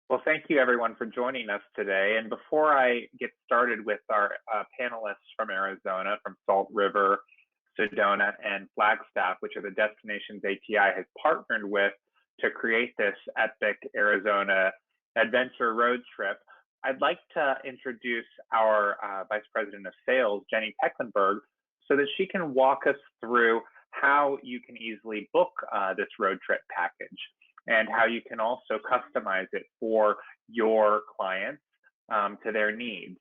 Well, thank you everyone for joining us today. And before I get started with our panelists from Arizona, from Salt River, Sedona, and Flagstaff, which are the destinations ATI has partnered with to create this epic Arizona adventure road trip, I'd like to introduce our Vice President of Sales, Jenny Tecklenburg, so that she can walk us through how you can easily book this road trip package and how you can also customize it for your clients to their needs,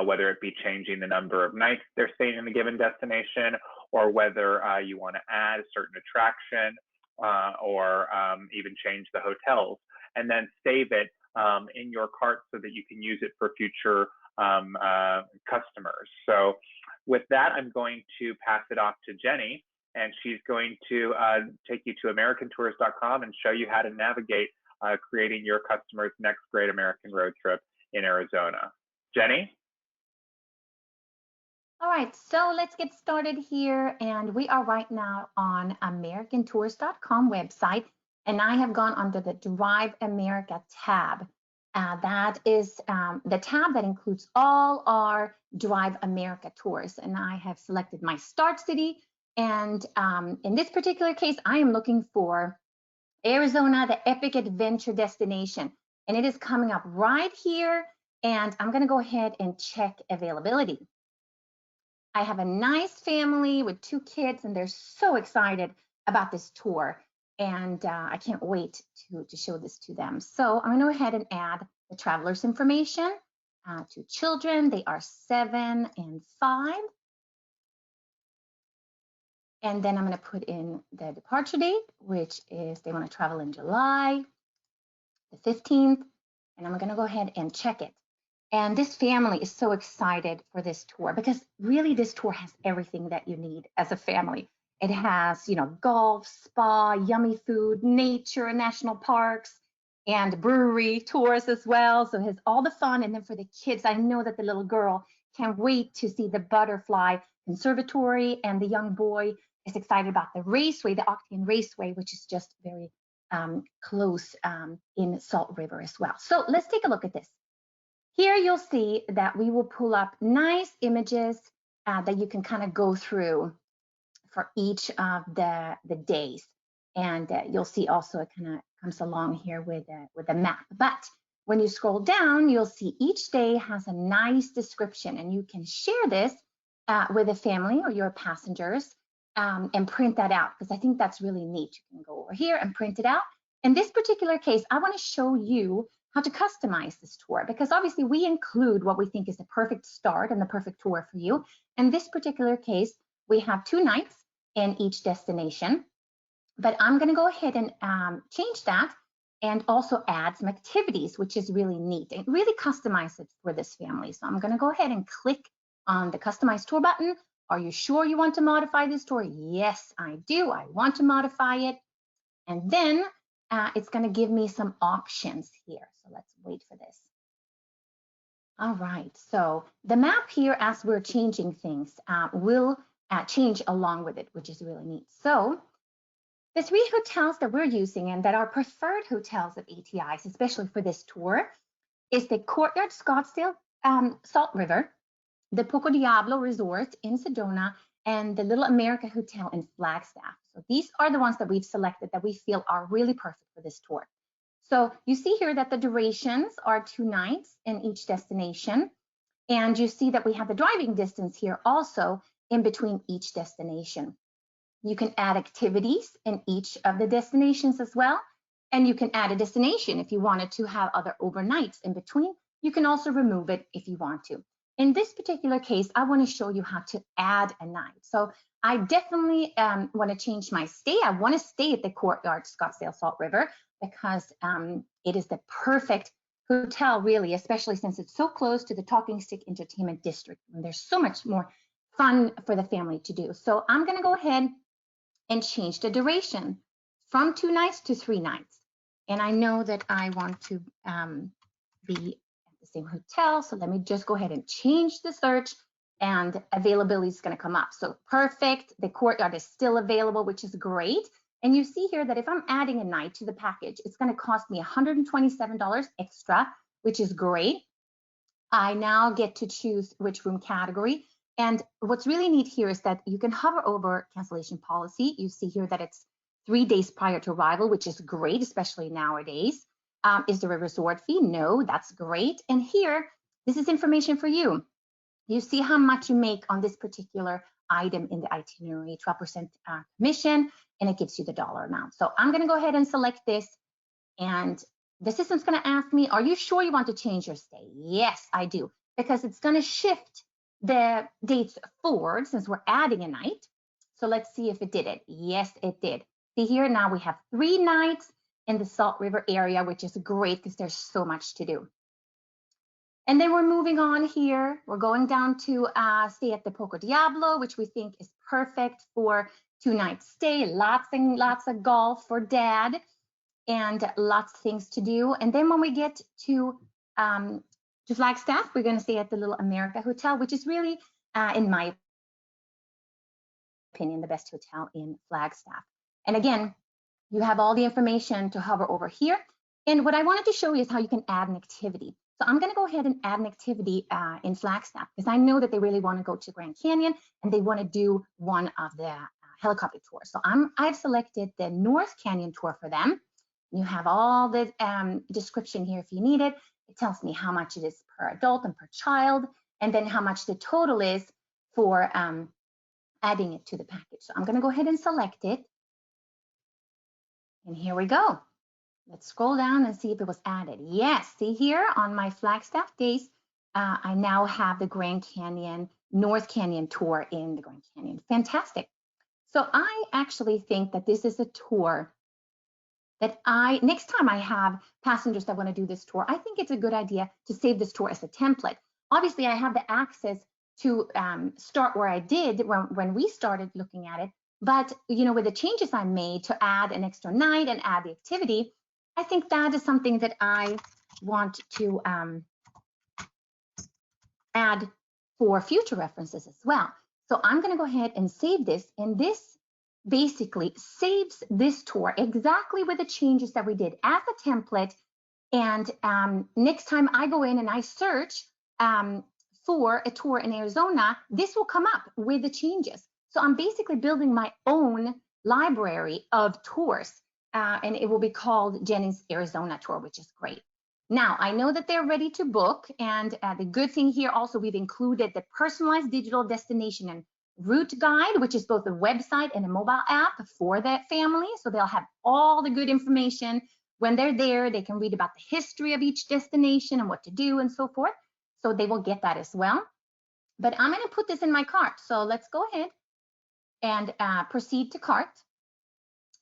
whether it be changing the number of nights they're staying in a given destination, or whether you want to add a certain attraction or even change the hotels, and then save it in your cart so that you can use it for future customers. So with that, I'm going to pass it off to Jenny, and she's going to take you to AmericanTours.com and show you how to navigate creating your customer's next great American road trip in Arizona. Jenny? All right, so let's get started here. And we are right now on AmericanTours.com website. And I have gone under the Drive America tab. That is the tab that includes all our Drive America tours. And I have selected my start city. And in this particular case, I am looking for Arizona, the epic adventure destination. And it is coming up right here. And I'm going to go ahead and check availability. I have a nice family with 2 kids, and they're so excited about this tour. And I can't wait to show this to them. So I'm going to go ahead and add the traveler's information to children. They are 7 and 5. And then I'm going to put in the departure date, which is they want to travel in July the 15th. And I'm going to go ahead and check it. And this family is so excited for this tour because really this tour has everything that you need as a family. It has, golf, spa, yummy food, nature, national parks, and brewery tours as well. So it has all the fun. And then for the kids, I know that the little girl can't wait to see the butterfly conservatory, and the young boy is excited about the raceway, the Octane Raceway, which is just very close in Salt River as well. So let's take a look at this. Here you'll see that we will pull up nice images that you can kind of go through for each of the days. And you'll see also it kind of comes along here with a map. But when you scroll down, you'll see each day has a nice description, and you can share this with a family or your passengers and print that out, because I think that's really neat. You can go over here and print it out. In this particular case, I want to show you how to customize this tour, because obviously we include what we think is the perfect start and the perfect tour for you. In this particular case, we have 2 nights in each destination, but I'm going to go ahead and change that and also add some activities, which is really neat and really customize it for this family. So I'm going to go ahead and click on the customize tour button. Are you sure you want to modify this tour? Yes, I do. I want to modify it. And then it's going to give me some options here. So let's wait for this. All right, so the map here, as we're changing things, will change along with it, which is really neat. So the 3 hotels that we're using and that are preferred hotels of ATI's, especially for this tour, is the Courtyard Scottsdale Salt River, the Poco Diablo Resort in Sedona, and the Little America Hotel in Flagstaff. So these are the ones that we've selected that we feel are really perfect for this tour. So you see here that the durations are 2 nights in each destination. And you see that we have the driving distance here also in between each destination. You can add activities in each of the destinations as well. And you can add a destination if you wanted to have other overnights in between. You can also remove it if you want to. In this particular case, I want to show you how to add a night. So I definitely want to change my stay. I want to stay at the Courtyard Scottsdale Salt River because it is the perfect hotel, really, especially since it's so close to the Talking Stick Entertainment District. And there's so much more fun for the family to do. So I'm going to go ahead and change the duration from 2 nights to 3 nights. And I know that I want to be at the same hotel. So let me just go ahead and change the search, and availability is going to come up. So perfect. The Courtyard is still available, which is great. And you see here that if I'm adding a night to the package, it's going to cost me $127 extra, which is great. I now get to choose which room category. And what's really neat here is that you can hover over cancellation policy. You see here that it's 3 days prior to arrival, which is great, especially nowadays. Is there a resort fee? No, that's great. And here, this is information for you. You see how much you make on this particular item in the itinerary, 12% commission, and it gives you the dollar amount. So I'm going to go ahead and select this, and the system's going to ask me, are you sure you want to change your stay? Yes, I do, because it's going to shift the dates forward since we're adding a night. So let's see if it did it. Yes, it did. See here, now we have 3 nights in the Salt River area, which is great because there's so much to do. And then we're moving on here. We're going down to stay at the Poco Diablo, which we think is perfect for 2-night stay. Lots and lots of golf for dad and lots of things to do. And then when we get to Flagstaff, we're going to stay at the Little America Hotel, which is really, in my opinion, the best hotel in Flagstaff. And again, you have all the information to hover over here. And what I wanted to show you is how you can add an activity. So I'm going to go ahead and add an activity in Flagstaff because I know that they really want to go to Grand Canyon and they want to do one of the helicopter tours. So I've selected the North Canyon tour for them. You have all the description here if you need it. It tells me how much it is per adult and per child, and then how much the total is for adding it to the package. So I'm going to go ahead and select it. And here we go. Let's scroll down and see if it was added. Yes, see here on my Flagstaff days, I now have the Grand Canyon, North Canyon tour in the Grand Canyon. Fantastic. So I actually think that this is a tour that next time I have passengers that want to do this tour, I think it's a good idea to save this tour as a template. Obviously, I have the access to start where I did when we started looking at it. But, you know, with the changes I made to add an extra night and add the activity, I think that is something that I want to add for future references as well. So I'm going to go ahead and save this, and this basically saves this tour exactly with the changes that we did as a template. And next time I go in and I search for a tour in Arizona, this will come up with the changes. So I'm basically building my own library of tours. And it will be called Jennings Arizona Tour, which is great. Now, I know that they're ready to book. And the good thing here also, we've included the personalized digital destination and route guide, which is both a website and a mobile app for that family. So they'll have all the good information when they're there. They can read about the history of each destination and what to do and so forth. So they will get that as well. But I'm going to put this in my cart. So let's go ahead and proceed to cart.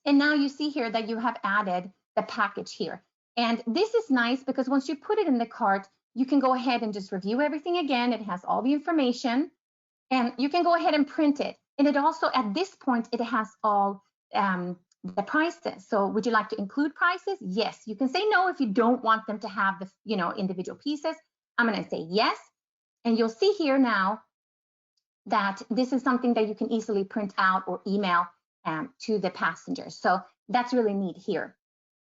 And now you see here that you have added the package here. And this is nice because once you put it in the cart, you can go ahead and just review everything again. It has all the information and you can go ahead and print it. And it also, at this point, it has all the prices. So would you like to include prices? Yes. You can say no if you don't want them to have the, you know, individual pieces. I'm going to say yes. And you'll see here now that this is something that you can easily print out or email to the passengers. So that's really neat here.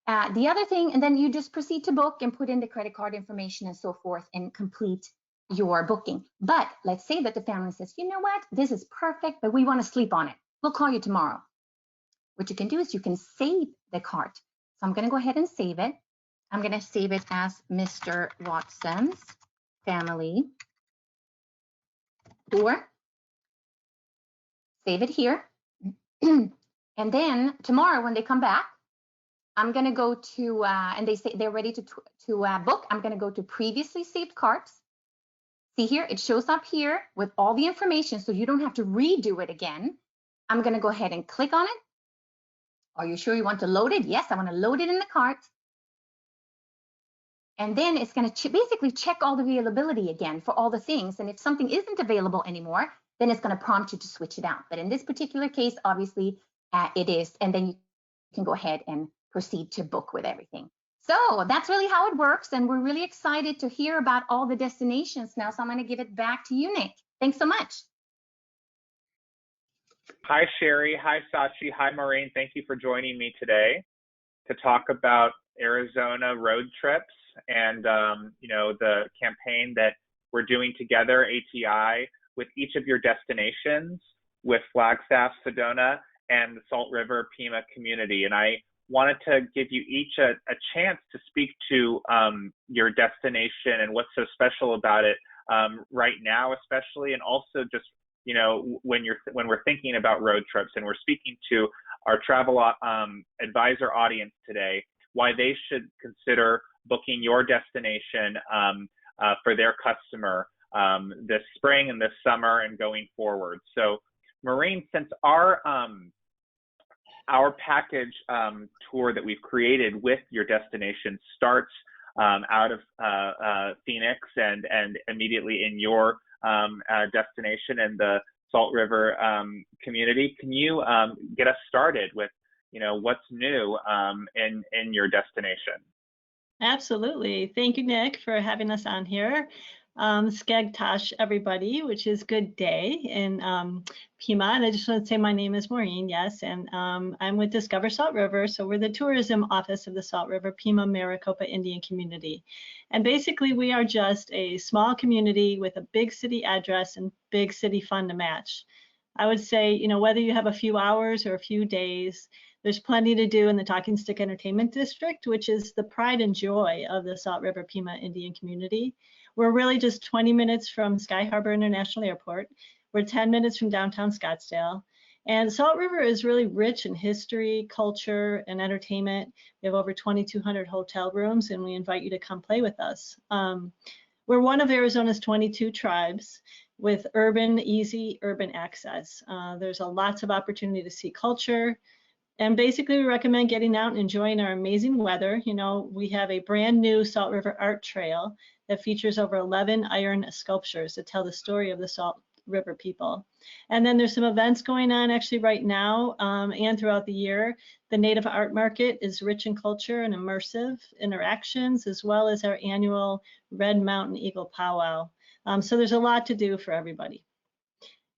The other thing, and then you just proceed to book and put in the credit card information and so forth and complete your booking. But let's say that the family says, you know what, this is perfect, but we want to sleep on it. We'll call you tomorrow. What you can do is you can save the cart. So I'm going to go ahead and save it. I'm going to save it as Mr. Watson's family tour. Save it here. And then tomorrow when they come back, I'm going to go to, and they say they're ready to book. I'm going to go to previously saved carts. See here, it shows up here with all the information so you don't have to redo it again. I'm going to go ahead and click on it. Are you sure you want to load it? Yes, I want to load it in the cart. And then it's going to basically check all the availability again for all the things. And if something isn't available anymore, then it's going to prompt you to switch it out. But in this particular case, obviously it is. And then you can go ahead and proceed to book with everything. So that's really how it works. And we're really excited to hear about all the destinations now. So I'm going to give it back to you, Nick. Thanks so much. Hi, Sherry. Hi, Sachi. Hi, Maureen. Thank you for joining me today to talk about Arizona road trips and the campaign that we're doing together, ATI, with each of your destinations with Flagstaff, Sedona, and the Salt River Pima community. And I wanted to give you each a chance to speak to your destination and what's so special about it right now, especially, and also just when we're thinking about road trips and we're speaking to our travel advisor audience today, why they should consider booking your destination for their customer this spring and this summer and going forward. So, Maureen, since our package tour that we've created with your destination starts out of Phoenix and immediately in your destination and the Salt River community, can you get us started with what's new in your destination? Absolutely. Thank you, Nick, for having us on here. Skeg Tosh, everybody, which is good day in Pima. And I just want to say my name is Maureen, yes, and I'm with Discover Salt River. So we're the tourism office of the Salt River Pima Maricopa Indian community. And basically, we are just a small community with a big city address and big city fun to match. I would say, whether you have a few hours or a few days, there's plenty to do in the Talking Stick Entertainment District, which is the pride and joy of the Salt River Pima Indian community. We're really just 20 minutes from Sky Harbor International Airport. We're 10 minutes from downtown Scottsdale. And Salt River is really rich in history, culture, and entertainment. We have over 2,200 hotel rooms, and we invite you to come play with us. We're one of Arizona's 22 tribes with easy urban access. There's lots of opportunity to see culture. And basically, we recommend getting out and enjoying our amazing weather. We have a brand new Salt River Art Trail that features over 11 iron sculptures that tell the story of the Salt River people. And then there's some events going on actually right now and throughout the year. The Native Art Market is rich in culture and immersive interactions, as well as our annual Red Mountain Eagle Powwow. So there's a lot to do for everybody.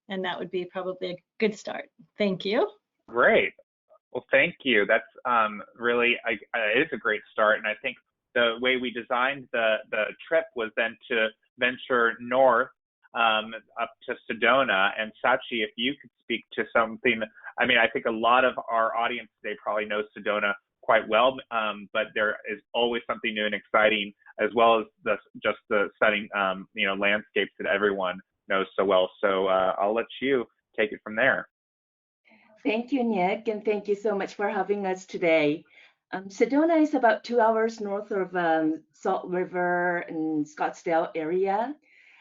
And that would be probably a good start. Thank you. Great. Well, thank you. That's really, it is a great start. And I think the way we designed the trip was then to venture north up to Sedona. And Sachi, if you could speak to something, I think a lot of our audience today probably knows Sedona quite well, but there is always something new and exciting, as well as the stunning landscapes that everyone knows so well. So I'll let you take it from there. Thank you, Nick, and thank you so much for having us today. Sedona is about 2 hours north of Salt River and Scottsdale area.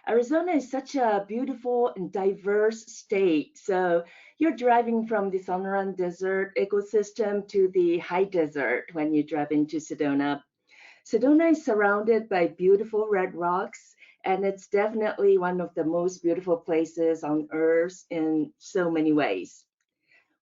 Arizona is such a beautiful and diverse state. So you're driving from the Sonoran Desert ecosystem to the high desert when you drive into Sedona. Sedona is surrounded by beautiful red rocks, and it's definitely one of the most beautiful places on earth in so many ways.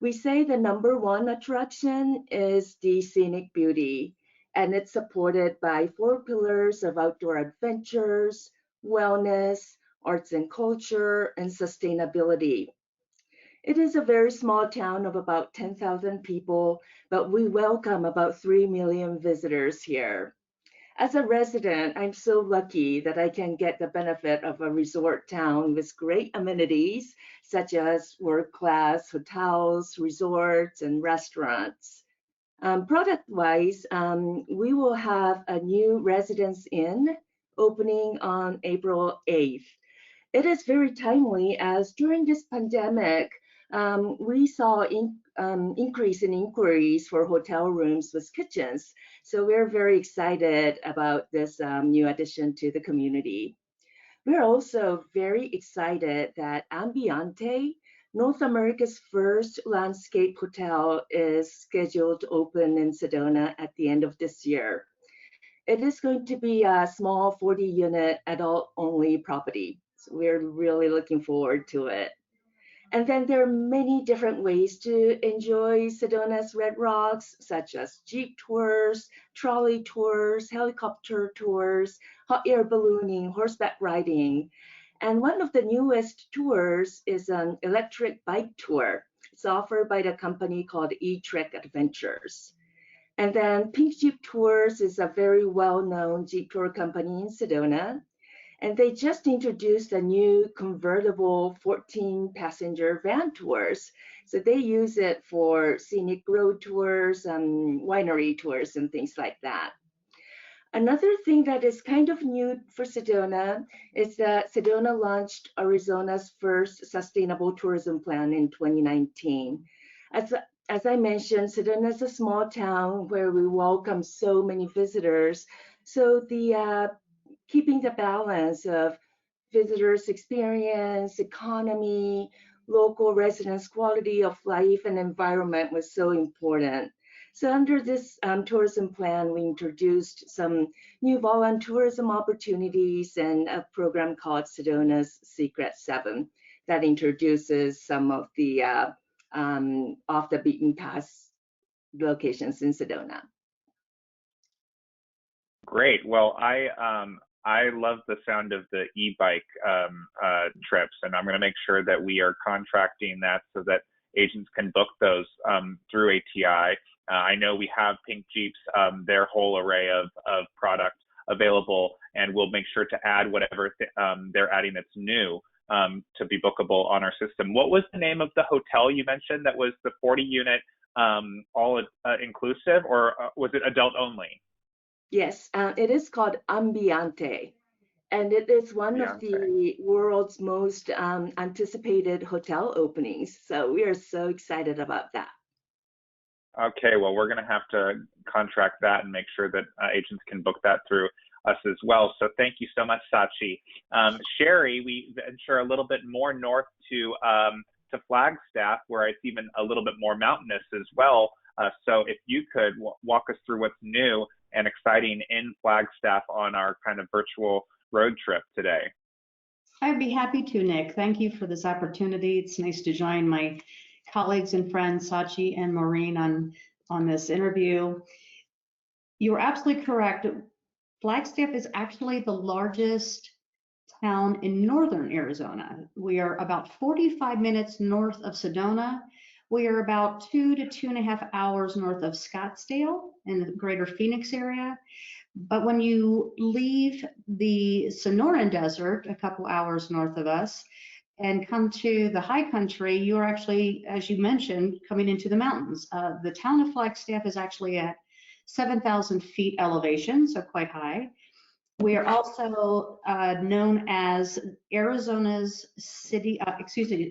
We say the #1 attraction is the scenic beauty, and it's supported by 4 pillars of outdoor adventures, wellness, arts and culture, and sustainability. It is a very small town of about 10,000 people, but we welcome about 3 million visitors here. As a resident, I'm so lucky that I can get the benefit of a resort town with great amenities, such as world-class hotels, resorts, and restaurants. Product-wise, we will have a new Residence Inn opening on April 8th. It is very timely as during this pandemic, we saw increase in inquiries for hotel rooms with kitchens. So we're very excited about this new addition to the community. We're also very excited that Ambiente, North America's first landscape hotel, is scheduled to open in Sedona at the end of this year. It is going to be a small 40-unit adult-only property. So we're really looking forward to it. And then there are many different ways to enjoy Sedona's Red Rocks, such as Jeep tours, trolley tours, helicopter tours, hot air ballooning, horseback riding. And one of the newest tours is an electric bike tour. It's offered by the company called E-Trek Adventures. And then Pink Jeep Tours is a very well-known Jeep tour company in Sedona. And they just introduced a new convertible 14-passenger van tours. So they use it for scenic road tours, winery tours, and things like that. Another thing that is kind of new for Sedona is that Sedona launched Arizona's first sustainable tourism plan in 2019. As I mentioned, Sedona is a small town where we welcome so many visitors. So the keeping the balance of visitors' experience, economy, local residents' quality of life and environment was so important. So under this tourism plan, we introduced some new volunteerism opportunities and a program called Sedona's Secret 7 that introduces some of the off the beaten path locations in Sedona. Great. Well, I love the sound of the e-bike trips, and I'm going to make sure that we are contracting that so that agents can book those through ATI. I know we have Pink Jeeps, their whole array of product available, and we'll make sure to add whatever they're adding that's new to be bookable on our system. What was the name of the hotel you mentioned that was the 40-unit all inclusive, or was it adult only? Yes, it is called Ambiente, and it is one of the world's most anticipated hotel openings. So we are so excited about that. Okay, well, we're going to have to contract that and make sure that agents can book that through us as well. So thank you so much, Sachi. Sherry, we venture a little bit more north to Flagstaff, where it's even a little bit more mountainous as well. So if you could walk us through what's new and exciting in Flagstaff on our kind of virtual road trip today. I'd be happy to, Nick. Thank you for this opportunity. It's nice to join my colleagues and friends, Sachi and Maureen, on this interview. You're absolutely correct. Flagstaff is actually the largest town in northern Arizona. We are about 45 minutes north of Sedona. We are about 2 to 2.5 hours north of Scottsdale in the greater Phoenix area. But when you leave the Sonoran Desert, a couple hours north of us, and come to the high country, you are actually, as you mentioned, coming into the mountains. The town of Flagstaff is actually at 7,000 feet elevation, so quite high. We are also known as Arizona's city,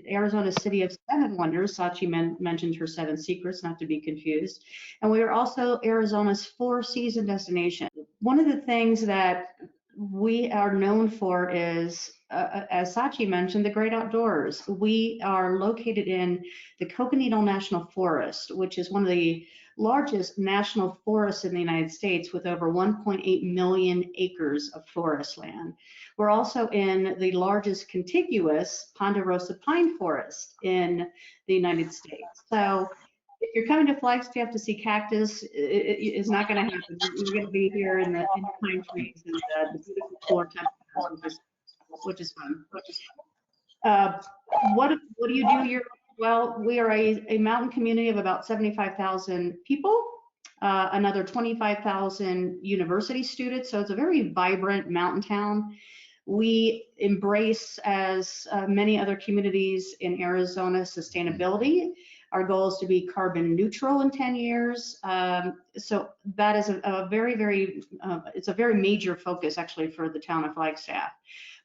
Arizona's city of seven wonders. Sachi mentioned her seven secrets, not to be confused. And we are also Arizona's four-season destination. One of the things that we are known for is, as Sachi mentioned, the great outdoors. We are located in the Coconino National Forest, which is one of the largest national forests in the United States with over 1.8 million acres of forest land. We're also in the largest contiguous Ponderosa pine forest in the United States. So if you're coming to Flagstaff to see cactus, it's not going to happen. You're going to be here in the pine trees and the beautiful floor temperatures, which is fun. What do you do here? Well, we are a mountain community of about 75,000 people, another 25,000 university students. So it's a very vibrant mountain town. We embrace, as many other communities in Arizona, sustainability. Our goal is to be carbon neutral in 10 years. So that is a very, it's a very major focus actually for the town of Flagstaff.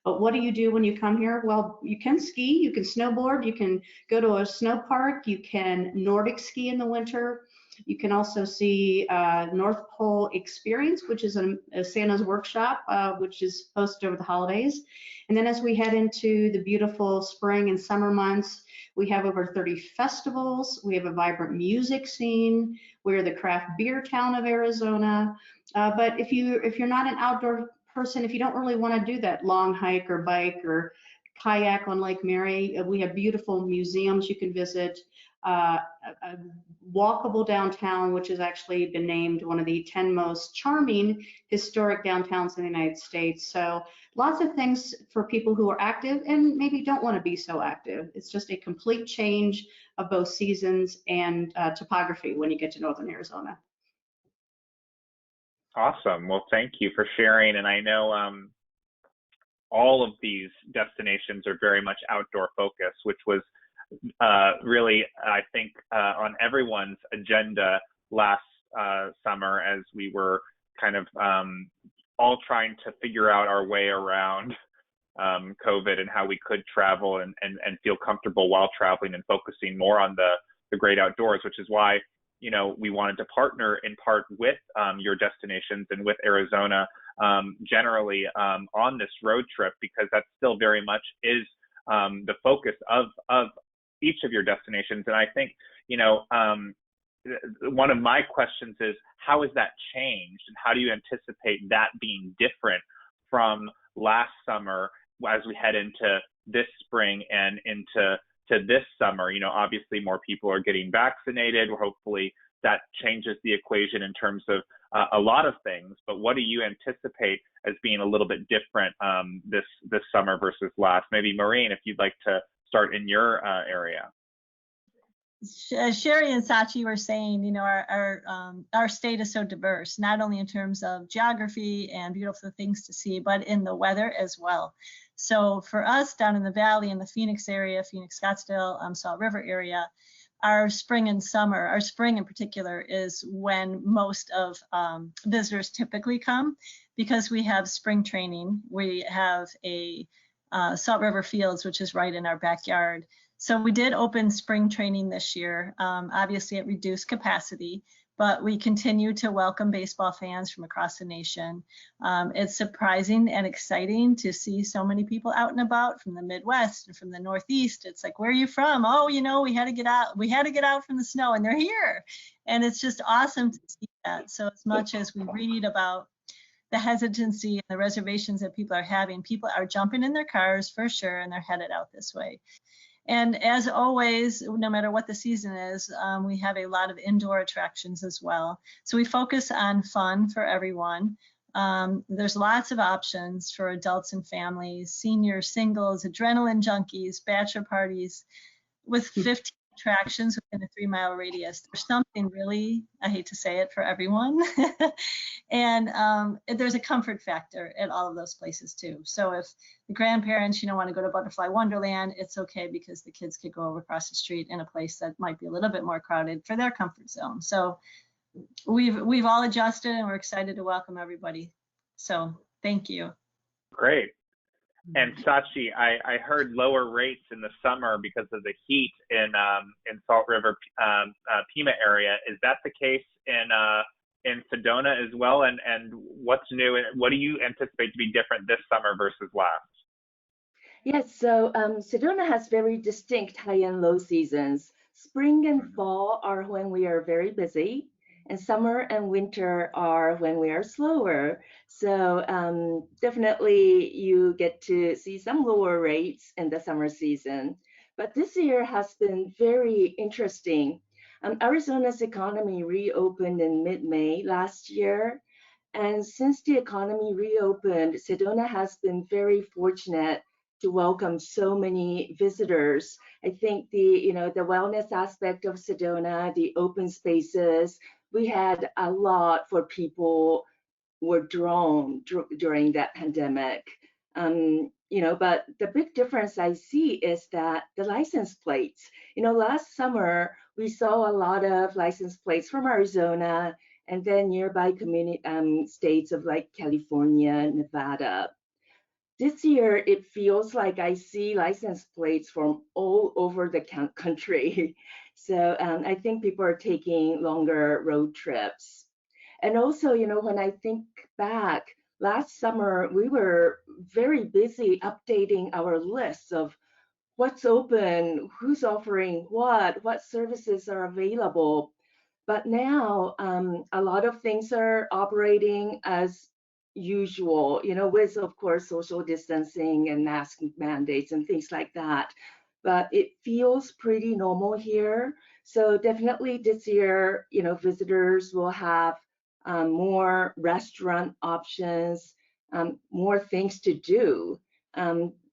But what do you do when you come here? Well, you can ski, you can snowboard, you can go to a snow park, you can Nordic ski in the winter. You can also see North Pole Experience, which is a Santa's workshop, which is hosted over the holidays. And then as we head into the beautiful spring and summer months, we have over 30 festivals. We have a vibrant music scene. We're the craft beer town of Arizona. But if you're not an outdoor person, if you don't really want to do that long hike or bike or kayak on Lake Mary, we have beautiful museums you can visit. a walkable downtown, which has actually been named one of the 10 most charming historic downtowns in the United States. So lots of things for people who are active and maybe don't want to be so active. It's just a complete change of both seasons and topography when you get to Northern Arizona. Awesome. Well, thank you for sharing. And I know all of these destinations are very much outdoor focused, which was really, I think, on everyone's agenda last summer as we were kind of all trying to figure out our way around COVID and how we could travel and feel comfortable while traveling and focusing more on the great outdoors, which is why, you know, we wanted to partner in part with your destinations and with Arizona generally on this road trip, because that still very much is the focus of each of your destinations. And I think, you know, one of my questions is, how has that changed, and how do you anticipate that being different from last summer as we head into this spring and into this summer? You know, obviously more people are getting vaccinated. Hopefully that changes the equation in terms of a lot of things. But what do you anticipate as being a little bit different this summer versus last? Maybe Maureen, if you'd like to start in your area. Sherry and Sachi were saying, you know, our state is so diverse, not only in terms of geography and beautiful things to see, but in the weather as well. So for us down in the valley, in the Phoenix area, Phoenix, Scottsdale, Salt River area, our spring and summer, our spring in particular, is when most of visitors typically come, because we have spring training. We have a Salt River Fields, which is right in our backyard. So we did open spring training this year, obviously at reduced capacity, but we continue to welcome baseball fans from across the nation. It's surprising and exciting to see so many people out and about from the Midwest and from the Northeast. It's like, where are you from? Oh, you know, we had to get out. We had to get out from the snow, and they're here. And it's just awesome to see that. So as much as we read about the hesitancy and the reservations that people are having, people are jumping in their cars for sure, and they're headed out this way. And as always, no matter what the season is, we have a lot of indoor attractions as well. So we focus on fun for everyone. There's lots of options for adults and families, seniors, singles, adrenaline junkies, bachelor parties, with 15 attractions within a 3-mile radius. There's something really, I hate to say it, for everyone. And there's a comfort factor at all of those places too. So if the grandparents, you know, want to go to Butterfly Wonderland, it's okay, because the kids could go over across the street in a place that might be a little bit more crowded for their comfort zone. So we've all adjusted, and we're excited to welcome everybody. So thank you. Great. And Sachi, I heard lower rates in the summer because of the heat in Salt River, Pima area. Is that the case in Sedona as well? And what's new? And what do you anticipate to be different this summer versus last? Yes, so Sedona has very distinct high and low seasons. Spring and fall are when we are very busy, and summer and winter are when we are slower. So definitely you get to see some lower rates in the summer season. But this year has been very interesting. Arizona's economy reopened in mid-May last year. And since the economy reopened, Sedona has been very fortunate to welcome so many visitors. I think the wellness aspect of Sedona, the open spaces, we had a lot for people were drawn during that pandemic. But the big difference I see is that the license plates. Last summer we saw a lot of license plates from Arizona and then nearby community states of like California, Nevada. This year, it feels like I see license plates from all over the country. So I think people are taking longer road trips. And also, when I think back, last summer, we were very busy updating our lists of what's open, who's offering what services are available. But now, a lot of things are operating as usual, with, of course, social distancing and mask mandates and things like that. but it feels pretty normal here. So definitely this year, visitors will have more restaurant options, more things to do.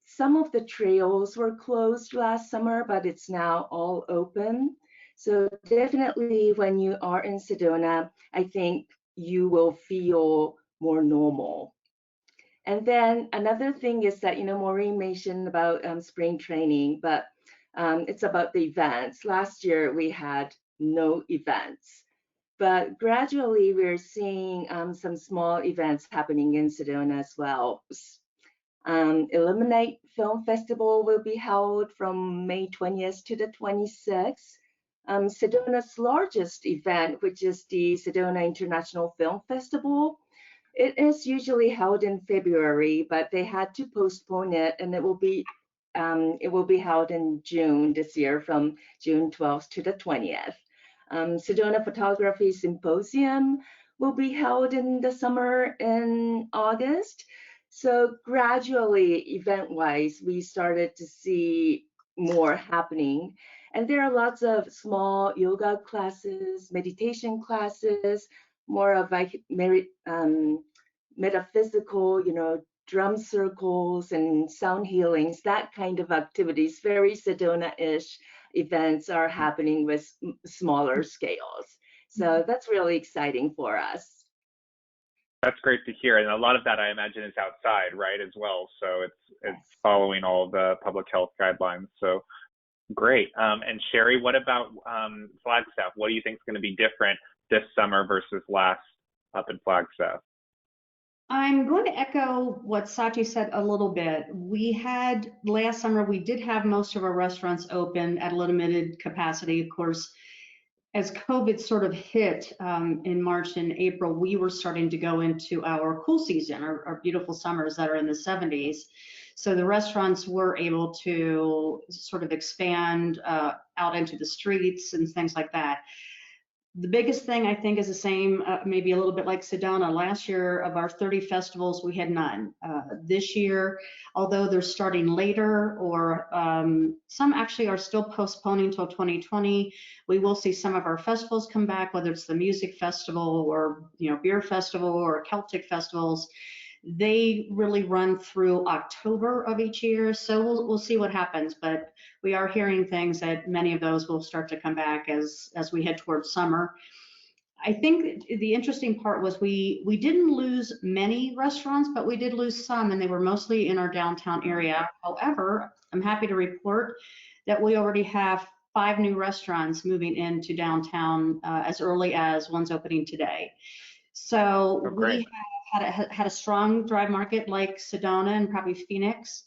Some of the trails were closed last summer, but it's now all open. So definitely when you are in Sedona, I think you will feel more normal. And then another thing is that, Maureen mentioned about spring training, but it's about the events. Last year we had no events, but gradually we're seeing some small events happening in Sedona as well. Illuminate Film Festival will be held from May 20th to the 26th. Sedona's largest event, which is the Sedona International Film Festival, it is usually held in February, but they had to postpone it, and it will be held in June this year, from June 12th to the 20th. Sedona Photography Symposium will be held in the summer in August. So gradually, event-wise, we started to see more happening. And there are lots of small yoga classes, meditation classes, more of like metaphysical, drum circles and sound healings, that kind of activities, very Sedona-ish events are happening with smaller scales. So that's really exciting for us. That's great to hear, and a lot of that I imagine is outside, right, as well. So it's following all the public health guidelines. So great. And Sherry, what about Flagstaff? What do you think is going to be different this summer versus last up in Flagstaff? I'm going to echo what Sachi said a little bit. We had last summer, we did have most of our restaurants open at a limited capacity. Of course, as COVID sort of hit in March and April, we were starting to go into our cool season, our beautiful summers that are in the 70s. So the restaurants were able to sort of expand out into the streets and things like that. The biggest thing I think is the same, maybe a little bit like Sedona. Last year, of our 30 festivals, we had none. This year, although they're starting later, or some actually are still postponing till 2020, we will see some of our festivals come back, whether it's the music festival or beer festival or Celtic festivals. They really run through October of each year, so we'll see what happens. But we are hearing things that many of those will start to come back as we head towards summer. I think the interesting part was we didn't lose many restaurants, but we did lose some, and they were mostly in our downtown area. However, I'm happy to report that we already have 5 new restaurants moving into downtown as early as one's opening today. So we had a strong drive market like Sedona and probably Phoenix.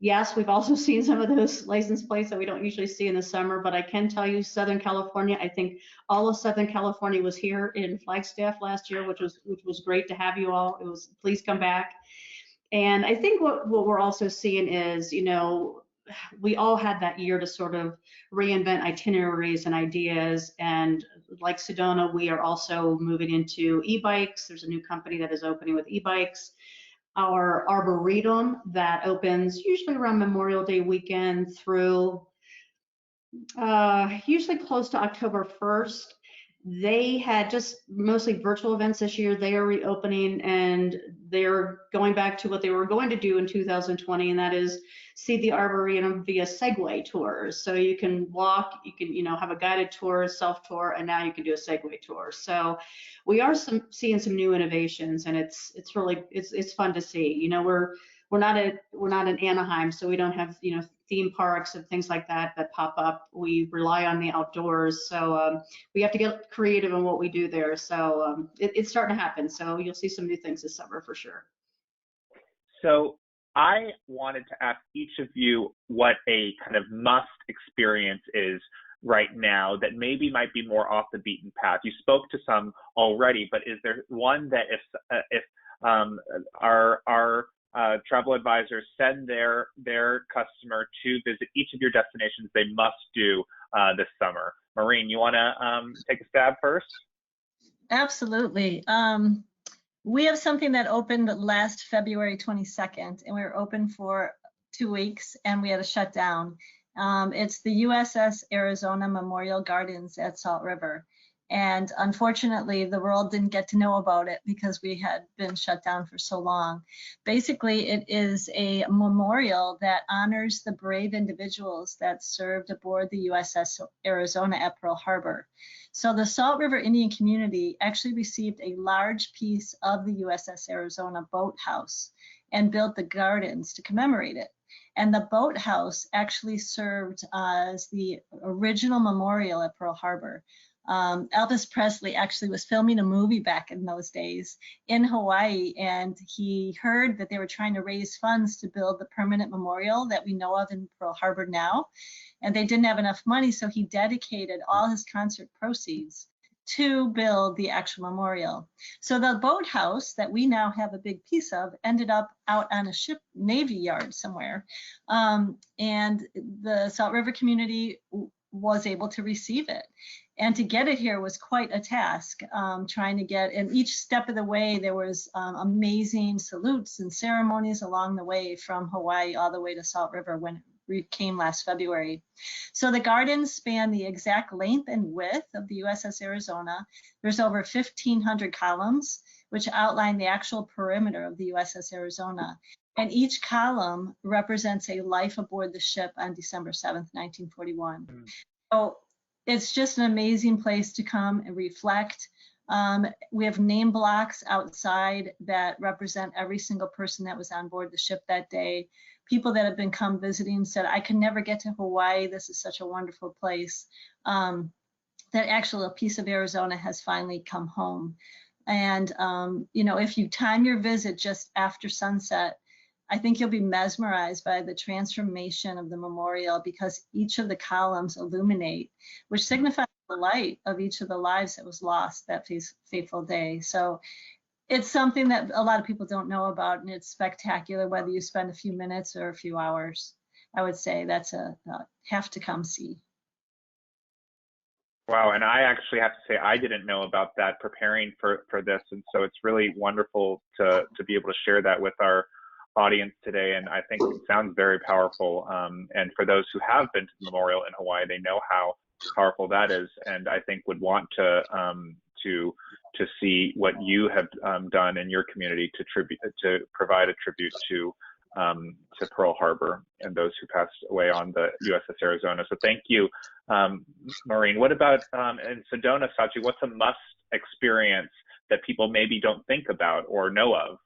Yes, we've also seen some of those license plates that we don't usually see in the summer, but I can tell you Southern California, I think all of Southern California was here in Flagstaff last year, which was great to have you all. It was, please come back. And I think what we're also seeing is, we all had that year to sort of reinvent itineraries and ideas. And like Sedona, we are also moving into e-bikes. There's a new company that is opening with e-bikes. Our Arboretum that opens usually around Memorial Day weekend through usually close to October 1st. They had just mostly virtual events this year. They are reopening, and they're going back to what they were going to do in 2020, and that is see the Arboretum via Segway tours. So you can walk, you can have a guided tour, self-tour, and now you can do a Segway tour. So we are seeing some new innovations, and it's really fun to see. We're not in Anaheim, so we don't have theme parks and things like that pop up. We rely on the outdoors, so we have to get creative in what we do there. So it's starting to happen. So you'll see some new things this summer for sure. So I wanted to ask each of you what a kind of must experience is right now that maybe might be more off the beaten path. You spoke to some already, but is there one that if our travel advisors send their customer to visit each of your destinations, they must do this summer? Maureen, you want to take a stab first? Absolutely. We have something that opened last February 22nd, and we were open for 2 weeks, and we had to shut down. It's the USS Arizona Memorial Gardens at Salt River. And unfortunately, the world didn't get to know about it because we had been shut down for so long. Basically, it is a memorial that honors the brave individuals that served aboard the USS Arizona at Pearl Harbor. So the Salt River Indian community actually received a large piece of the USS Arizona boathouse and built the gardens to commemorate it. And the boathouse actually served as the original memorial at Pearl Harbor. Elvis Presley actually was filming a movie back in those days in Hawaii, and he heard that they were trying to raise funds to build the permanent memorial that we know of in Pearl Harbor now. And they didn't have enough money, so he dedicated all his concert proceeds to build the actual memorial. So the boathouse that we now have a big piece of ended up out on a ship Navy yard somewhere. And the Salt River community was able to receive it. And to get it here was quite a task, trying to get, and each step of the way there was amazing salutes and ceremonies along the way from Hawaii all the way to Salt River when it came last February. So the gardens span the exact length and width of the USS Arizona. There's over 1,500 columns, which outline the actual perimeter of the USS Arizona. And each column represents a life aboard the ship on December 7th, 1941. So it's just an amazing place to come and reflect. We have name blocks outside that represent every single person that was on board the ship that day. People that have been come visiting said, I could never get to Hawaii. This is such a wonderful place. That actually a piece of Arizona has finally come home. And, if you time your visit just after sunset, I think you'll be mesmerized by the transformation of the memorial because each of the columns illuminate, which signifies the light of each of the lives that was lost that fateful day. So it's something that a lot of people don't know about, and it's spectacular whether you spend a few minutes or a few hours. I would say that's a have to come see. Wow, and I actually have to say I didn't know about that preparing for this, and so it's really wonderful to be able to share that with our audience today. And I think it sounds very powerful. And for those who have been to the memorial in Hawaii, they know how powerful that is, and I think would want to see what you have done in your community to provide a tribute to Pearl Harbor and those who passed away on the USS Arizona. So thank you, Maureen. What about in Sedona, Sachi? What's a must experience that people maybe don't think about or know of?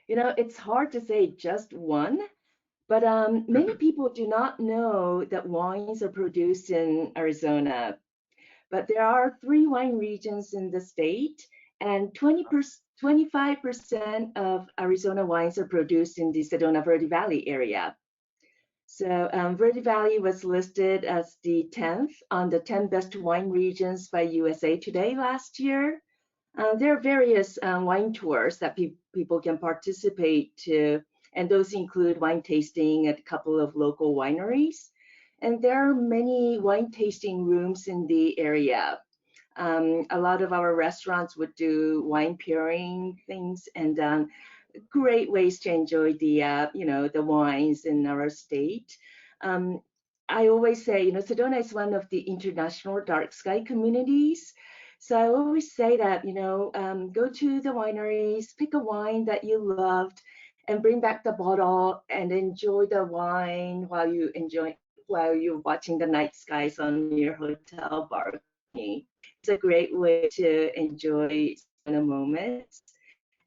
It's hard to say just one, but many people do not know that wines are produced in Arizona. But there are 3 wine regions in the state, and 25% of Arizona wines are produced in the Sedona Verde Valley area. So Verde Valley was listed as the 10th on the 10 best wine regions by USA Today last year. There are various wine tours that people can participate to, and those include wine tasting at a couple of local wineries. And there are many wine tasting rooms in the area. A lot of our restaurants would do wine pairing things, and great ways to enjoy the wines in our state. I always say, Sedona is one of the international dark sky communities. So I always say that, go to the wineries, pick a wine that you loved, and bring back the bottle and enjoy the wine while you're watching the night skies on your hotel balcony. It's a great way to enjoy the moments.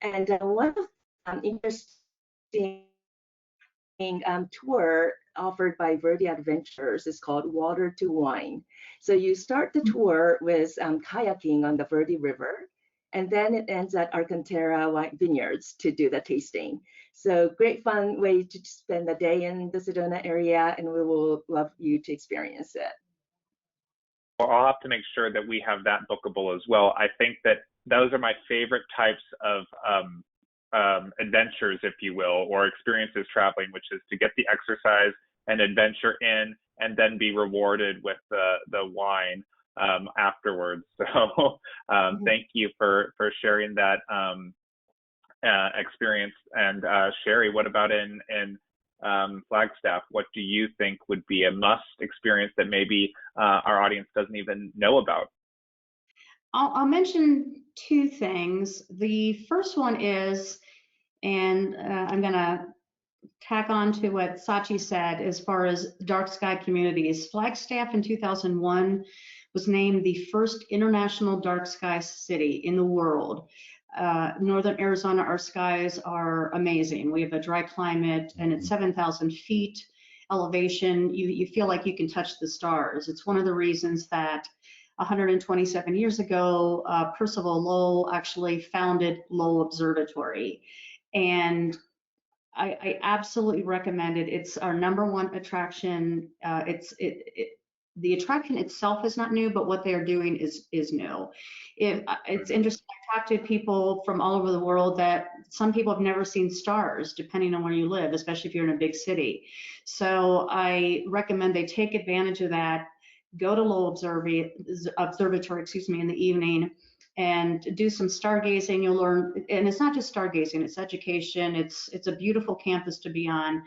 And one of the interesting tour offered by Verde Adventures is called Water to Wine. So you start the tour with kayaking on the Verde River, and then it ends at Alcantara Vineyards to do the tasting. So great fun way to spend the day in the Sedona area, and we will love you to experience it. Well, I'll have to make sure that we have that bookable as well. I think that those are my favorite types of adventures, if you will, or experiences traveling, which is to get the exercise and adventure in and then be rewarded with the wine afterwards. So thank you for sharing that experience. And Sherry, what about in Flagstaff, what do you think would be a must experience that maybe our audience doesn't even know about? I'll mention two things. The first one is, and I'm going to tack on to what Sachi said as far as dark sky communities. Flagstaff in 2001 was named the first international dark sky city in the world. Northern Arizona, our skies are amazing. We have a dry climate, and at 7,000 feet elevation, you feel like you can touch the stars. It's one of the reasons that 127 years ago, Percival Lowell actually founded Lowell Observatory. And I absolutely recommend it. It's our #1 attraction. The attraction itself is not new, but what they are doing is new. It's interesting. I talk to people from all over the world that some people have never seen stars, depending on where you live, especially if you're in a big city. So I recommend they take advantage of that. Go to Lowell Observatory, in the evening, and do some stargazing. You'll learn, and it's not just stargazing, it's education. It's a beautiful campus to be on.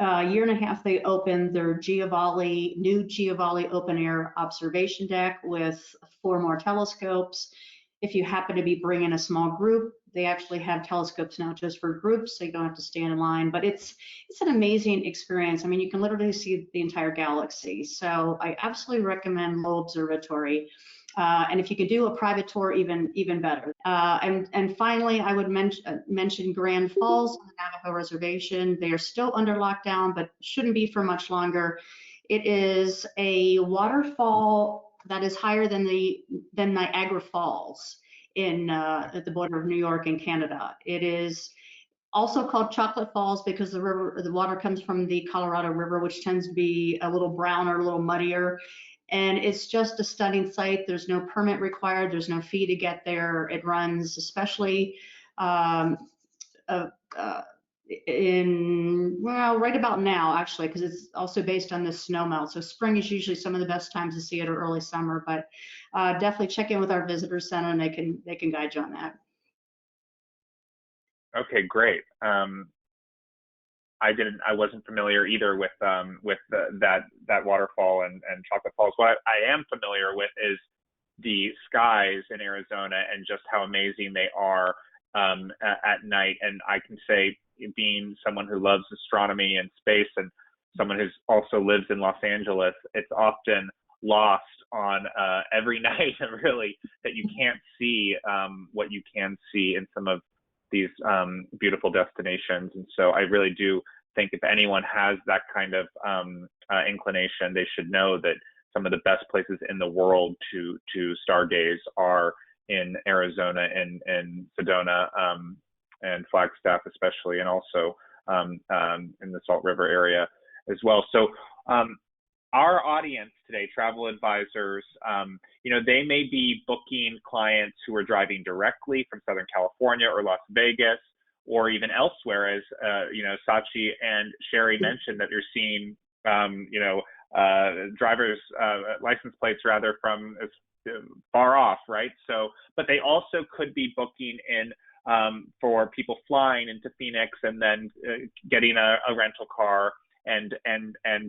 A year and a half, they opened their new Giovanni open air observation deck with 4 more telescopes. If you happen to be bringing a small group, they actually have telescopes now just for groups, so you don't have to stand in line. But it's an amazing experience. I mean, you can literally see the entire galaxy. So I absolutely recommend Lowell Observatory. And if you can do a private tour, even better. And finally, I would mention Grand Falls on the Navajo Reservation. They are still under lockdown, but shouldn't be for much longer. It is a waterfall that is higher than Niagara Falls at the border of New York and Canada. It is also called Chocolate Falls because the water comes from the Colorado River, which tends to be a little browner, a little muddier. And it's just a stunning site. There's no permit required. There's no fee to get there. It runs, especially right about now, actually, because it's also based on the snowmelt. So spring is usually some of the best times to see it, or early summer. But definitely check in with our visitor center, and they can guide you on that. Okay, great. I wasn't familiar either with that waterfall and Chocolate Falls. What I am familiar with is the skies in Arizona and just how amazing they are at night. And I can say, being someone who loves astronomy and space and someone who also lives in Los Angeles, it's often lost on every night, really, that you can't see what you can see in some of these beautiful destinations. And so I really do think if anyone has that kind of inclination, they should know that some of the best places in the world to stargaze are in Arizona and Sedona and Flagstaff especially, and also in the Salt River area as well. So our audience today, travel advisors, they may be booking clients who are driving directly from Southern California or Las Vegas, or even elsewhere, as Sachi and Sherry mentioned, that you're seeing, driver's license plates rather from as far off, right? So, but they also could be booking in for people flying into Phoenix and then getting a rental car and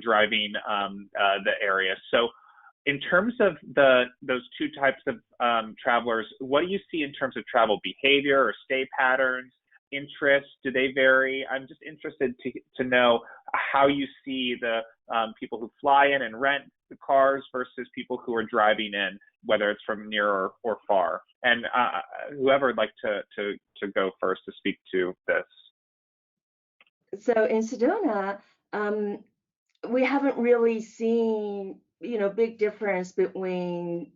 driving the area. So in terms of those two types of travelers, what do you see in terms of travel behavior or stay patterns, interests? Do they vary? I'm just interested to know how you see the people who fly in and rent the cars versus people who are driving in, whether it's from near or far. And whoever would like to go first to speak to this. So in Sedona, we haven't really seen, big difference between,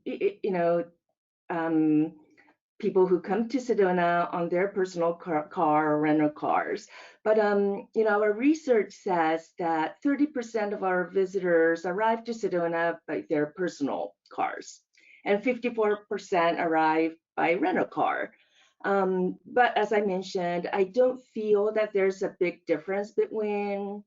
people who come to Sedona on their personal car or rental cars. But, our research says that 30% of our visitors arrive to Sedona by their personal cars, and 54% arrive by rental car. But as I mentioned, I don't feel that there's a big difference between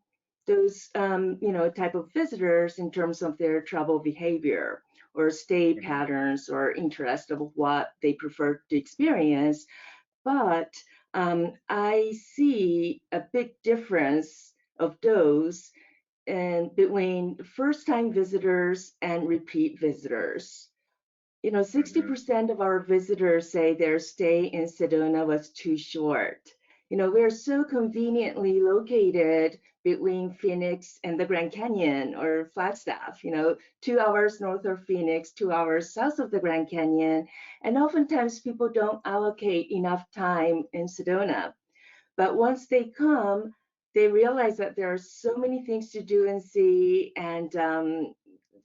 those, type of visitors in terms of their travel behavior or stay patterns or interest of what they prefer to experience. But I see a big difference of those and between first-time visitors and repeat visitors. 60% of our visitors say their stay in Sedona was too short. We're so conveniently located between Phoenix and the Grand Canyon or Flagstaff, 2 hours north of Phoenix, 2 hours south of the Grand Canyon. And oftentimes people don't allocate enough time in Sedona. But once they come, they realize that there are so many things to do and see, and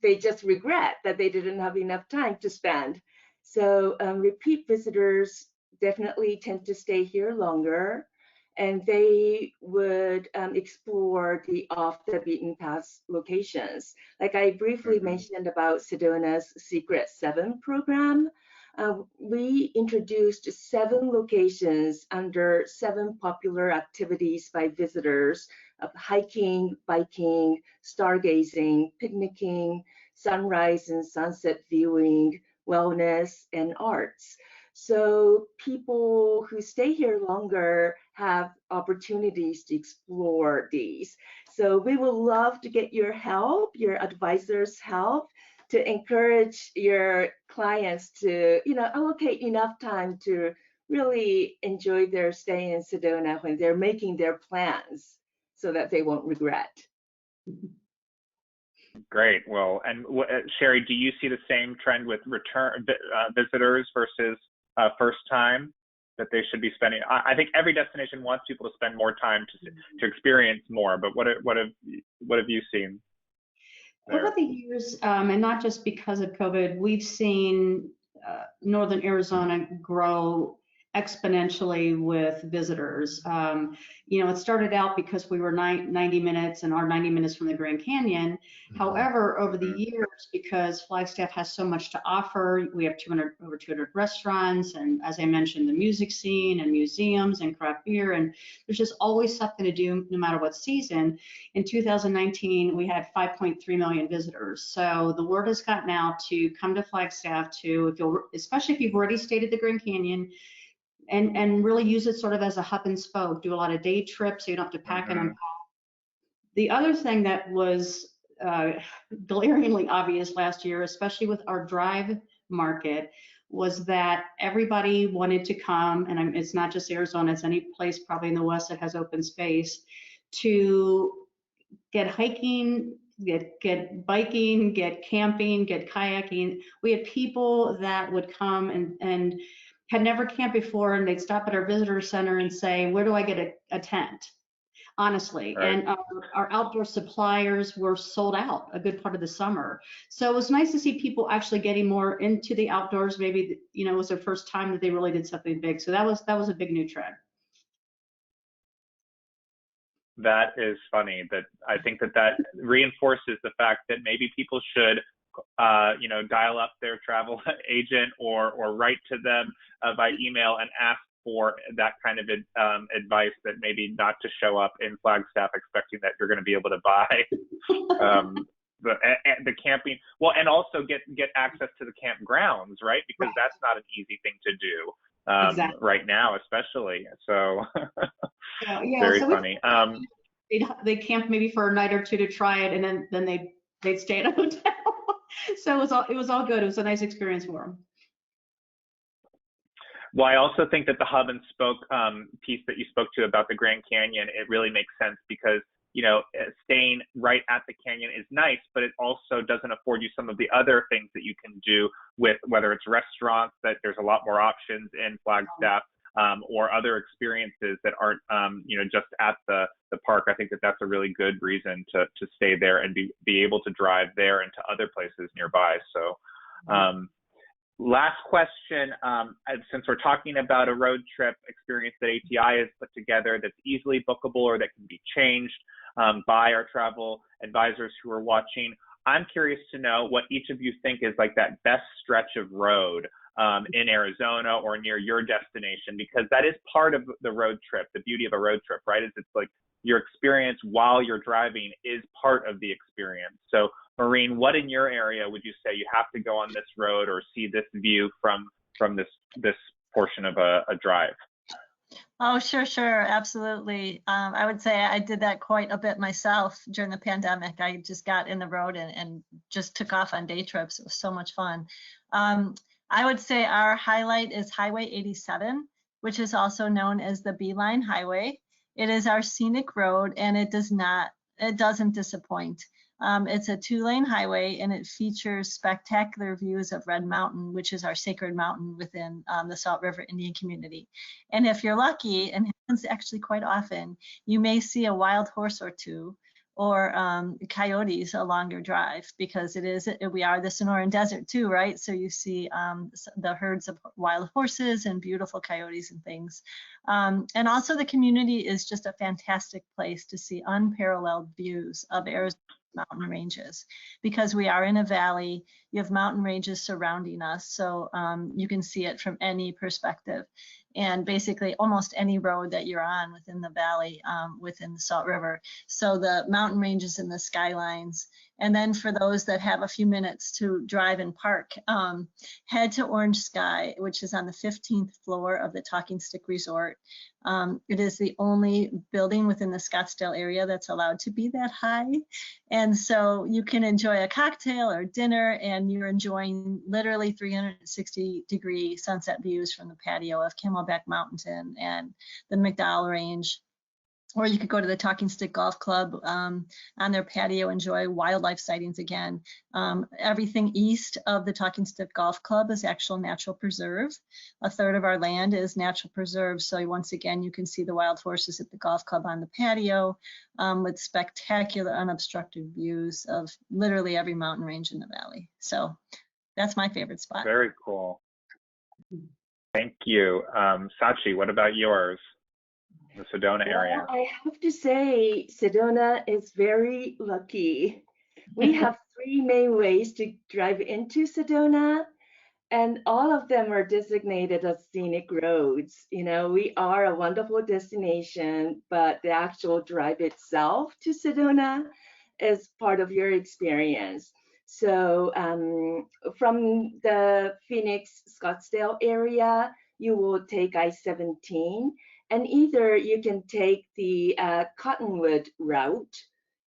they just regret that they didn't have enough time to spend. So repeat visitors definitely tend to stay here longer, and they would explore the off the beaten path locations. Like I briefly mentioned about Sedona's Secret 7 program. We introduced 7 locations under 7 popular activities by visitors of hiking, biking, stargazing, picnicking, sunrise and sunset viewing, wellness, and arts. So people who stay here longer have opportunities to explore these. So we would love to get your help, your advisors' help, to encourage your clients to, allocate enough time to really enjoy their stay in Sedona when they're making their plans so that they won't regret. Great. Well, and Sherry, do you see the same trend with return visitors versus first time, that they should be spending? I think every destination wants people to spend more time to experience more, but what have you seen there? Over the years, and not just because of COVID, we've seen Northern Arizona grow exponentially with visitors. It started out because we were 90 minutes and our 90 minutes from the Grand Canyon. However, over the years, because Flagstaff has so much to offer, we have over 200 restaurants, and as I mentioned, the music scene and museums and craft beer, and there's just always something to do no matter what season. In 2019, we had 5.3 million visitors. So the word has gotten out to come to Flagstaff especially if you've already stayed at the Grand Canyon, and really use it sort of as a hub and spoke. Do a lot of day trips so you don't have to pack and unpack. The other thing that was glaringly obvious last year, especially with our drive market, was that everybody wanted to come, and it's not just Arizona, it's any place probably in the West that has open space, to get hiking, get biking, get camping, get kayaking. We had people that would come and had never camped before, and they'd stop at our visitor center and say, where do I get a tent? Honestly. Right. And our outdoor suppliers were sold out a good part of the summer. So it was nice to see people actually getting more into the outdoors. Maybe, it was their first time that they really did something big. So that was a big new trend. That is funny. That I think that reinforces the fact that maybe people should dial up their travel agent or write to them by email and ask for that kind of advice, that maybe not to show up in Flagstaff expecting that you're going to be able to buy the camping. Well, and also get access to the campgrounds, right? Because that's not an easy thing to do exactly. Right now, especially. So very funny. They camped maybe for a night or two to try it, and then they'd stay at a hotel. So it was all good. It was a nice experience for them. Well, I also think that the hub and spoke piece that you spoke to about the Grand Canyon, it really makes sense because, staying right at the canyon is nice, but it also doesn't afford you some of the other things that you can do with, whether it's restaurants, that there's a lot more options in Flagstaff, or other experiences that aren't, just at the park. I think that that's a really good reason to stay there and be able to drive there and to other places nearby. So, last question, since we're talking about a road trip experience that ATI has put together that's easily bookable or that can be changed by our travel advisors who are watching, I'm curious to know what each of you think is like that best stretch of road in Arizona or near your destination, because that is part of the road trip. The beauty of a road trip, right, is it's like your experience while you're driving is part of the experience. So Maureen, what in your area would you say you have to go on this road or see this view from this portion of a drive? Oh, sure, sure, absolutely. I would say I did that quite a bit myself during the pandemic. I just got in the road and just took off on day trips. It was so much fun. Um, I would say our highlight is Highway 87, which is also known as the Beeline Highway. It is our scenic road, and it doesn't disappoint. It's a 2-lane highway, and it features spectacular views of Red Mountain, which is our sacred mountain within the Salt River Indian community. And if you're lucky, and it happens actually quite often, you may see a wild horse or two, or coyotes along your drive, because we are the Sonoran Desert too, right? So you see the herds of wild horses and beautiful coyotes and things. And also the community is just a fantastic place to see unparalleled views of Arizona's mountain ranges, because we are in a valley. You have mountain ranges surrounding us, so you can see it from any perspective, and basically almost any road that you're on within the valley, within the Salt River. So the mountain ranges and the skylines. And then for those that have a few minutes to drive and park, head to Orange Sky, which is on the 15th floor of the Talking Stick Resort. It is the only building within the Scottsdale area that's allowed to be that high. And so you can enjoy a cocktail or dinner, and you're enjoying literally 360-degree sunset views from the patio of Camelback Mountain and the McDowell Range. Or you could go to the Talking Stick Golf Club on their patio, enjoy wildlife sightings again. Everything east of the Talking Stick Golf Club is actual natural preserve. A third of our land is natural preserve. So once again, you can see the wild horses at the golf club on the patio with spectacular unobstructed views of literally every mountain range in the valley. So that's my favorite spot. Very cool. Thank you. Sachi, what about yours? The Sedona area. Well, I have to say, Sedona is very lucky. We have 3 main ways to drive into Sedona, and all of them are designated as scenic roads. You know, we are a wonderful destination, but the actual drive itself to Sedona is part of your experience. So from the Phoenix, Scottsdale area, you will take I-17, and either you can take the Cottonwood route,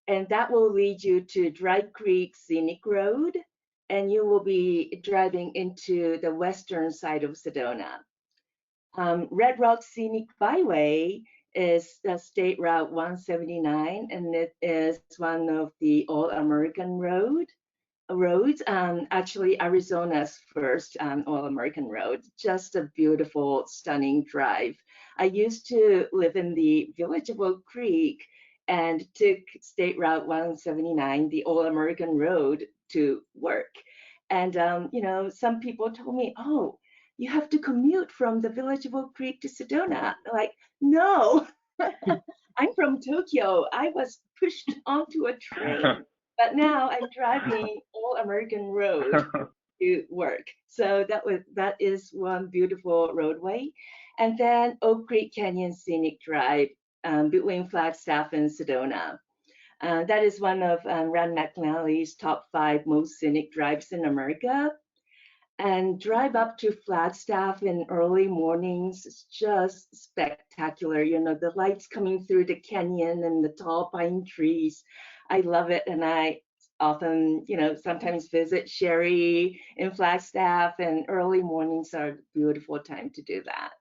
and that will lead you to Dry Creek Scenic Road, and you will be driving into the western side of Sedona. Red Rock Scenic Byway is the State Route 179, and it is one of the All-American roads. Actually, Arizona's first All-American road. Just a beautiful, stunning drive. I used to live in the village of Oak Creek and took State Route 179, the All-American road, to work. And you know, some people told me, "Oh, you have to commute from the village of Oak Creek to Sedona." Like, no, I'm from Tokyo. I was pushed onto a train. But now I'm driving All-American road to work. So that is one beautiful roadway. And then Oak Creek Canyon Scenic Drive between Flagstaff and Sedona. That is one of Rand McNally's top 5 most scenic drives in America. And drive up to Flagstaff in early mornings is just spectacular. You know, the lights coming through the canyon and the tall pine trees. I love it, and I often, you know, sometimes visit Sherry in Flagstaff, and early mornings are a beautiful time to do that.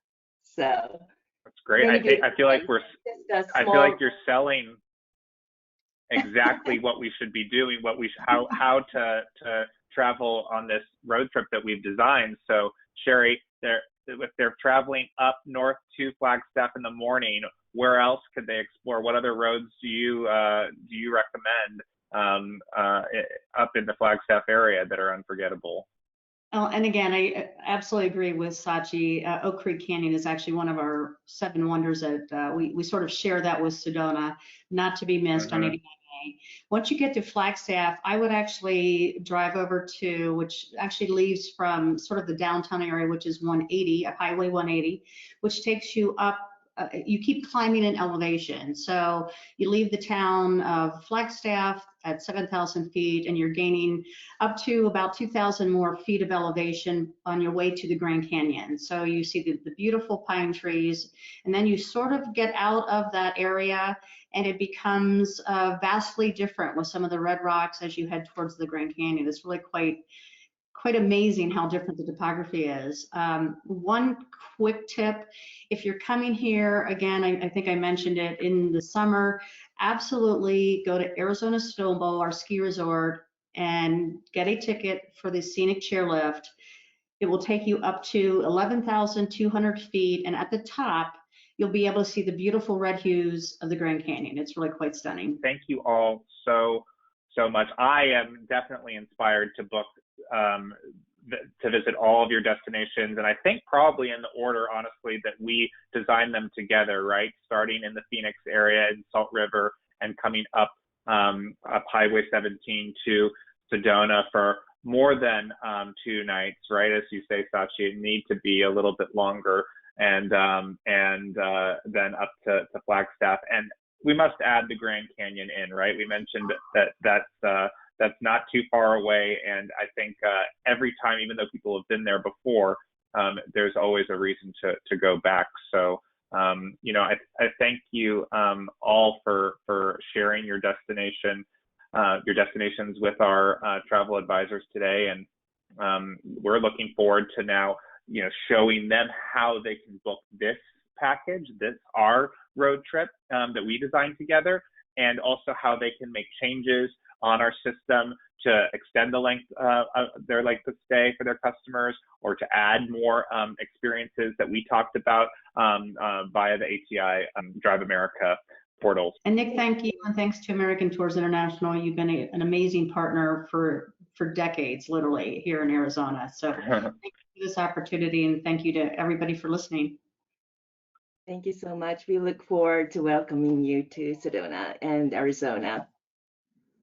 So that's great. I feel like you're selling exactly what we should be doing, how to travel on this road trip that we've designed. So Sherry, if they're traveling up north to Flagstaff in the morning, where else could they explore? What other roads do you recommend up in the Flagstaff area that are unforgettable? Oh, and again, I absolutely agree with Sachi. Oak Creek Canyon is actually one of our 7 wonders that we sort of share that with Sedona, not to be missed on 89A. Once you get to Flagstaff, I would actually drive over to, which actually leaves from sort of the downtown area, which is 180, Highway 180, which takes you up you keep climbing in elevation. So you leave the town of Flagstaff at 7,000 feet, and you're gaining up to about 2,000 more feet of elevation on your way to the Grand Canyon. So you see the beautiful pine trees, and then you sort of get out of that area, and it becomes vastly different with some of the red rocks as you head towards the Grand Canyon. It's really quite amazing how different the topography is. One quick tip, if you're coming here, again, I think I mentioned it in the summer, absolutely go to Arizona Snowbowl, our ski resort, and get a ticket for the scenic chairlift. It will take you up to 11,200 feet, and at the top, you'll be able to see the beautiful red hues of the Grand Canyon. It's really quite stunning. Thank you all so much. I am definitely inspired to book to visit all of your destinations, and I think probably in the order, honestly, that we designed them together, right? Starting in the Phoenix area in Salt River and coming up Highway 17 to Sedona for more than 2 nights, right? As you say, Sachi, it need to be a little bit longer, and then up to Flagstaff. And we must add the Grand Canyon in, right? We mentioned that's not too far away, and I think every time, even though people have been there before, there's always a reason to go back. So you know, I thank you all for sharing your destinations with our travel advisors today, and we're looking forward to now, you know, showing them how they can book this package, our road trip that we designed together, and also how they can make changes on our system to extend their length of stay for their customers, or to add more experiences that we talked about via the ATI Drive America portals. And Nick, thank you, and thanks to AmericanTours International. You've been an amazing partner for decades, literally, here in Arizona. So thank you for this opportunity, and thank you to everybody for listening. Thank you so much. We look forward to welcoming you to Sedona and Arizona.